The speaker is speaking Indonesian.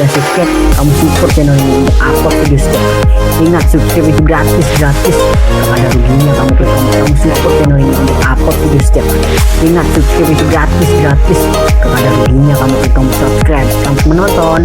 sudah subscribe, kamu support channel ini untuk upload video setiap hari. Ingat, subscribe itu gratis, gak ada ruginya kamu klik tombol. Kamu support channel ini untuk upload video setiap hari. Ingat, subscribe itu gratis, gak ada ruginya kamu klik tombol subscribe. Selamat menonton.